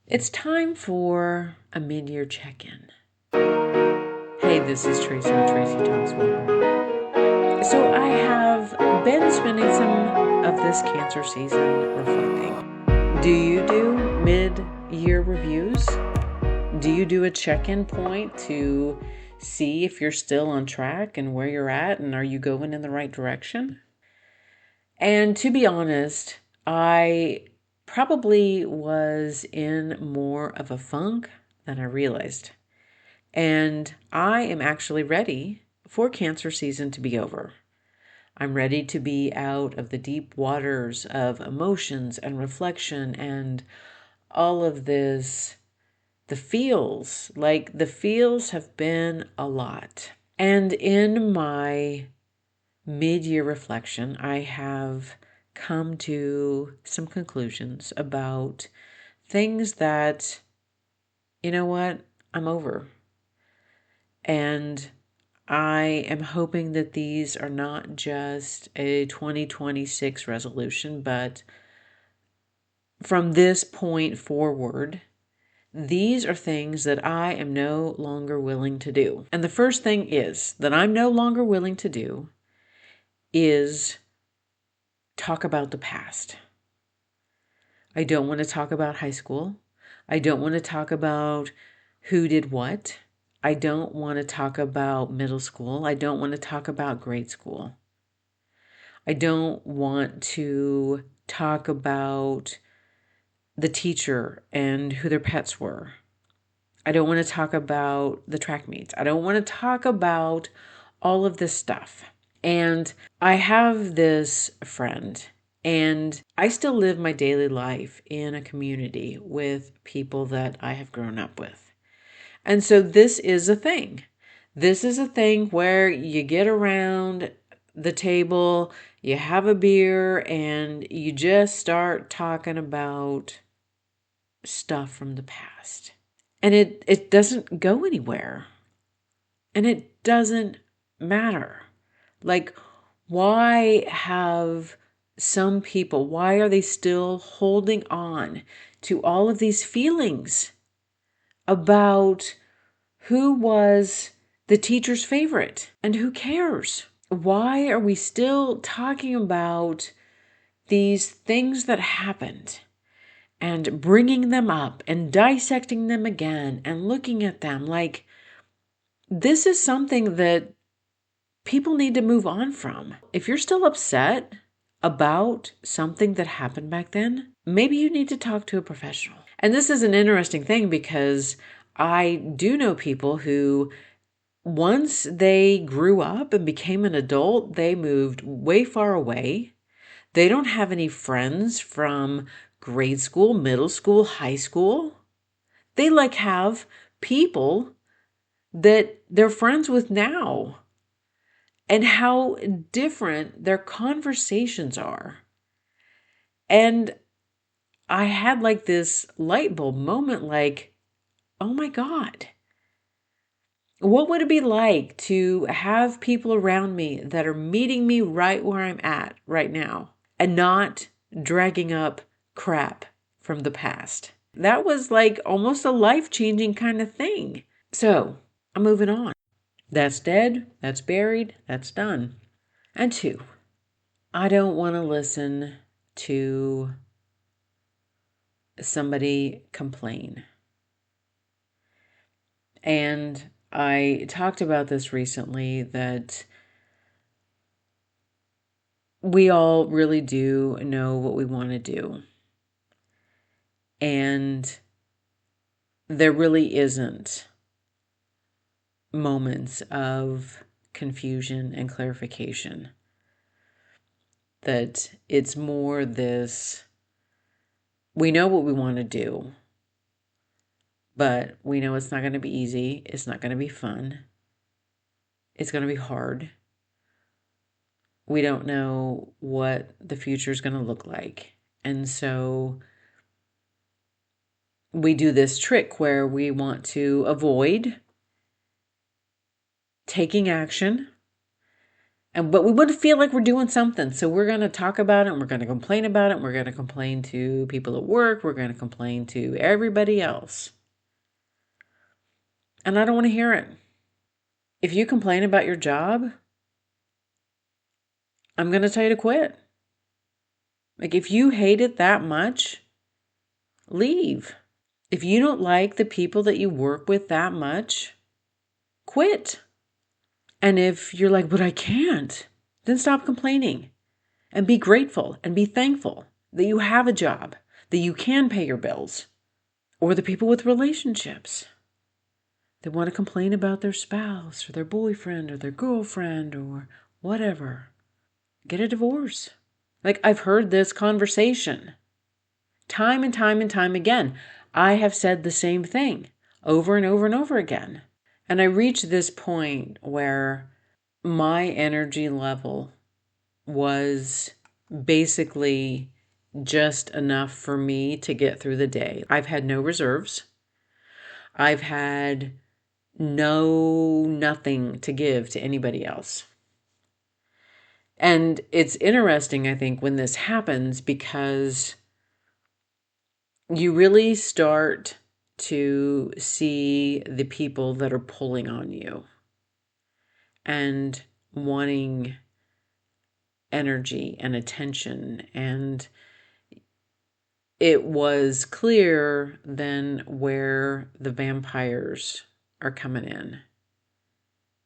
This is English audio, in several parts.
It's time for a mid-year check-in. Hey, this is Tracy with Tracy Talks. Welcome. So I have been spending some of this Cancer season reflecting. Do you do mid-year reviews? Do you do a check-in point to see if you're still on track and where you're at and are you going in the right direction? And to be honest, I probably was in more of a funk than I realized. And I am actually ready for Cancer season to be over. I'm ready to be out of the deep waters of emotions and reflection and all of this. The feels have been a lot. And in my mid-year reflection, I have come to some conclusions about things that, you know what, I'm over. And I am hoping that these are not just a 2026 resolution, but from this point forward, these are things that I am no longer willing to do. And the first thing is that I'm no longer willing to do is talk about the past. I don't want to talk about high school. I don't want to talk about who did what. I don't want to talk about middle school. I don't want to talk about grade school. I don't want to talk about the teacher and who their pets were. I don't want to talk about the track meets. I don't want to talk about all of this stuff. And I have this friend, and I still live my daily life in a community with people that I have grown up with. And so this is a thing. This is a thing where you get around the table, you have a beer, and you just start talking about stuff from the past. And it doesn't go anywhere. And it doesn't matter. Like, why have some people, why are they still holding on to all of these feelings about who was the teacher's favorite and who cares? Why are we still talking about these things that happened and bringing them up and dissecting them again and looking at them like this is something that people need to move on from? If you're still upset about something that happened back then, maybe you need to talk to a professional. And this is an interesting thing because I do know people who, once they grew up and became an adult, they moved way far away. They don't have any friends from grade school, middle school, high school. They have people that they're friends with now, and how different their conversations are. And I had this light bulb moment, oh my God, what would it be like to have people around me that are meeting me right where I'm at right now and not dragging up crap from the past? That was almost a life-changing kind of thing. So I'm moving on. That's dead, that's buried, that's done. And 2, I don't want to listen to somebody complain. And I talked about this recently that we all really do know what we want to do. And there really isn't moments of confusion and clarification. That it's more this, we know what we want to do, but we know it's not going to be easy. It's not going to be fun. It's going to be hard. We don't know what the future is going to look like. And so we do this trick where we want to avoid taking action But we would feel like we're doing something. So we're going to talk about it and we're going to complain about it. And we're going to complain to people at work. We're going to complain to everybody else. And I don't want to hear it. If you complain about your job, I'm going to tell you to quit. Like, if you hate it that much, leave. If you don't like the people that you work with that much, quit. And if you're like, but I can't, then stop complaining and be grateful and be thankful that you have a job, that you can pay your bills. Or the people with relationships. They want to complain about their spouse or their boyfriend or their girlfriend or whatever. Get a divorce. Like, I've heard this conversation time and time and time again. I have said the same thing over and over and over again. And I reached this point where my energy level was basically just enough for me to get through the day. I've had no reserves. I've had nothing to give to anybody else. And it's interesting, I think, when this happens, because you really start to see the people that are pulling on you and wanting energy and attention. And it was clear then where the vampires are coming in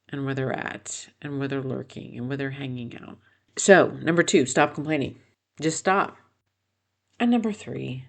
and where they're at and where they're lurking and where they're hanging out. So, number 2, stop complaining. Just stop. And number 3,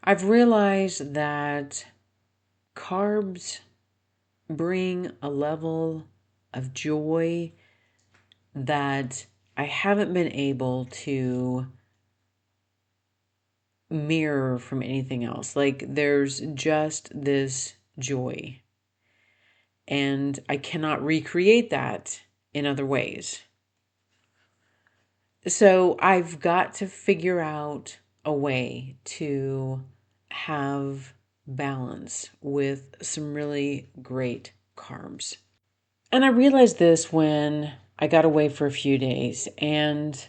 I've realized that carbs bring a level of joy that I haven't been able to mirror from anything else. Like, there's just this joy. And I cannot recreate that in other ways. So I've got to figure out a way to have balance with some really great carbs. And I realized this when I got away for a few days and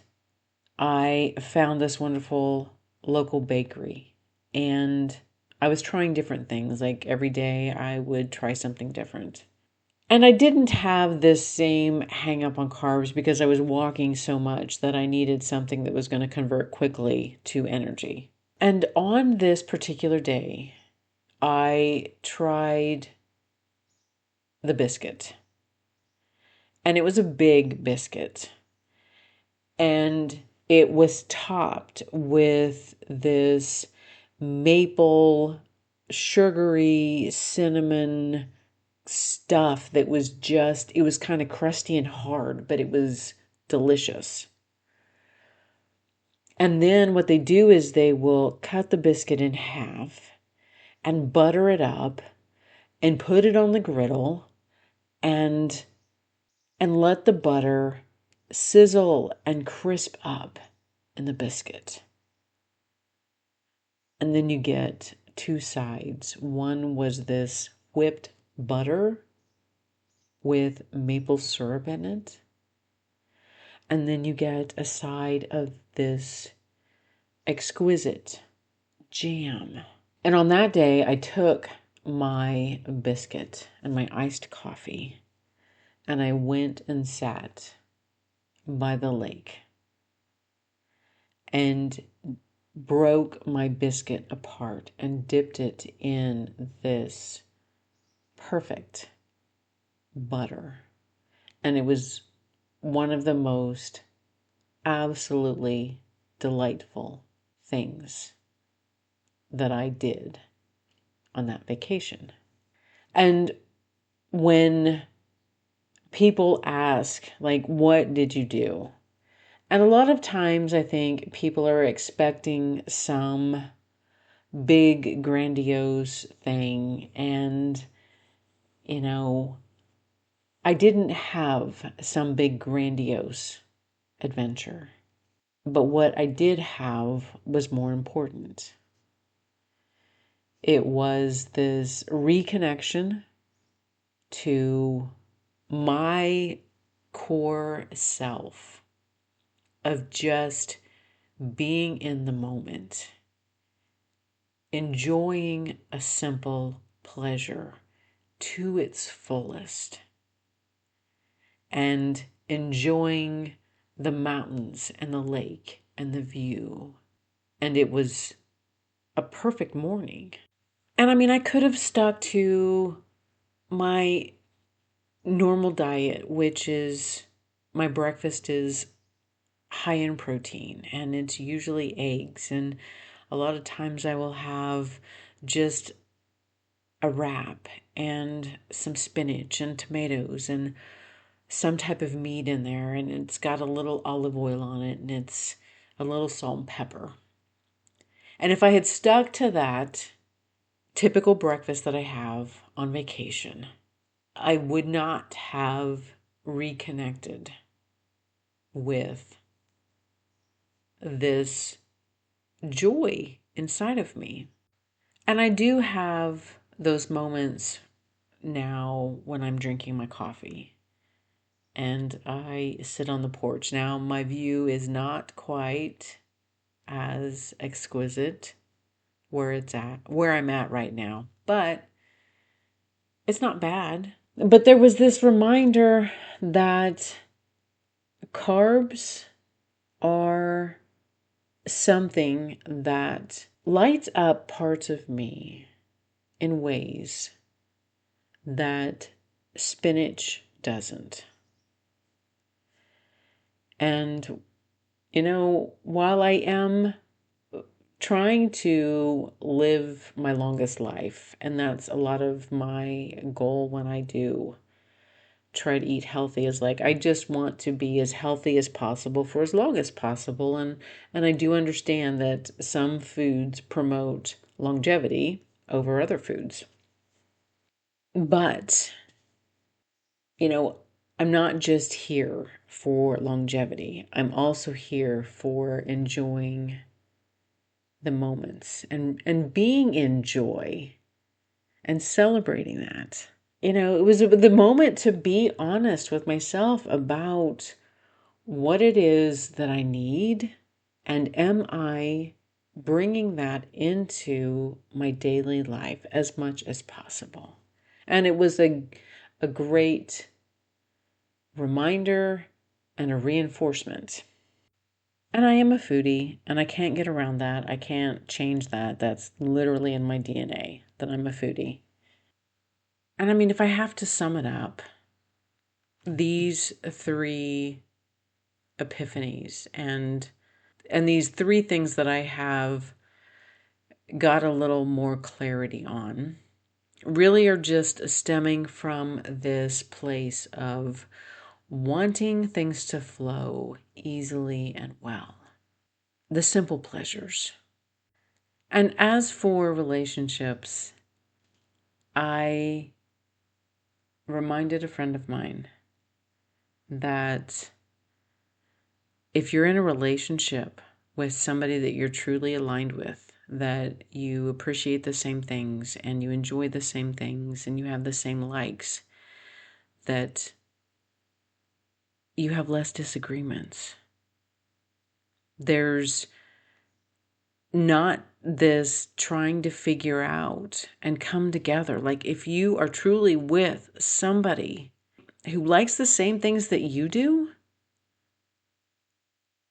I found this wonderful local bakery. And I was trying different things. Like, every day I would try something different. And I didn't have this same hang up on carbs because I was walking so much that I needed something that was going to convert quickly to energy. And on this particular day, I tried the biscuit. And it was a big biscuit. And it was topped with this maple, sugary, cinnamon stuff that was just, it was kind of crusty and hard, but it was delicious. And then what they do is they will cut the biscuit in half and butter it up and put it on the griddle and let the butter sizzle and crisp up in the biscuit. And then you get 2 sides. One was this whipped butter with maple syrup in it. And then you get a side of this exquisite jam. And on that day, I took my biscuit and my iced coffee and I went and sat by the lake and broke my biscuit apart and dipped it in this perfect butter. And it was one of the most absolutely delightful things that I did on that vacation. And when people ask, like, what did you do? And a lot of times I think people are expecting some big, grandiose thing. And, you know, I didn't have some big, grandiose adventure. But what I did have was more important. It was this reconnection to my core self of just being in the moment, enjoying a simple pleasure to its fullest, and enjoying the mountains and the lake and the view. And it was a perfect morning. And I mean, I could have stuck to my normal diet, which is my breakfast is high in protein and it's usually eggs. And a lot of times I will have just a wrap and some spinach and tomatoes and some type of meat in there. And it's got a little olive oil on it and it's a little salt and pepper. And if I had stuck to that typical breakfast that I have on vacation, I would not have reconnected with this joy inside of me. And I do have those moments now when I'm drinking my coffee and I sit on the porch. Now, my view is not quite as exquisite where I'm at right now, but it's not bad. But there was this reminder that carbs are something that lights up parts of me in ways that spinach doesn't. And, while I am trying to live my longest life, and that's a lot of my goal when I do try to eat healthy, is like I just want to be as healthy as possible for as long as possible. And I do understand that some foods promote longevity over other foods. But, I'm not just here for longevity. I'm also here for enjoying the moments and being in joy and celebrating that. It was the moment to be honest with myself about what it is that I need, and am I bringing that into my daily life as much as possible. And it was a great reminder and a reinforcement. And I am a foodie, and I can't get around that. I can't change that. That's literally in my DNA, that I'm a foodie. And I mean, if I have to sum it up, these three epiphanies and these three things that I have got a little more clarity on really are just stemming from this place of wanting things to flow easily and well. The simple pleasures. And as for relationships, I reminded a friend of mine that if you're in a relationship with somebody that you're truly aligned with, that you appreciate the same things and you enjoy the same things and you have the same likes, that you have less disagreements. There's not this trying to figure out and come together. Like if you are truly with somebody who likes the same things that you do,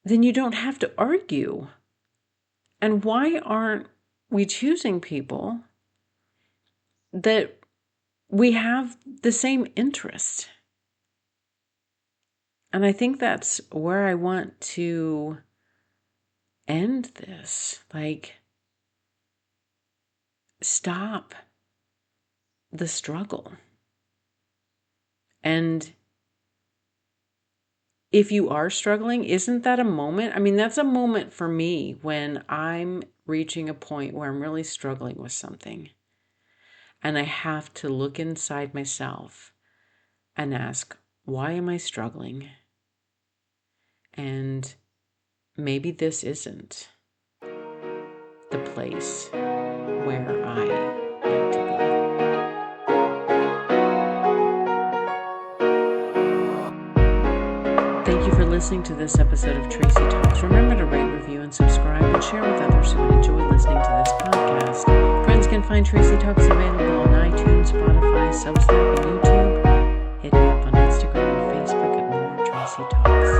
then you don't have to argue. And why aren't we choosing people that we have the same interests? And I think that's where I want to end this. Like, stop the struggle. And if you are struggling, isn't that a moment? I mean, that's a moment for me when I'm reaching a point where I'm really struggling with something. And I have to look inside myself and ask, why am I struggling? And maybe this isn't the place where I need to be. listening to this episode of Tracy Talks, remember to rate, review, and subscribe, and share with others who would enjoy listening to this podcast. Friends can find Tracy Talks available on iTunes, Spotify, Substack, and YouTube. Hit me up on Instagram and Facebook at More Tracy Talks.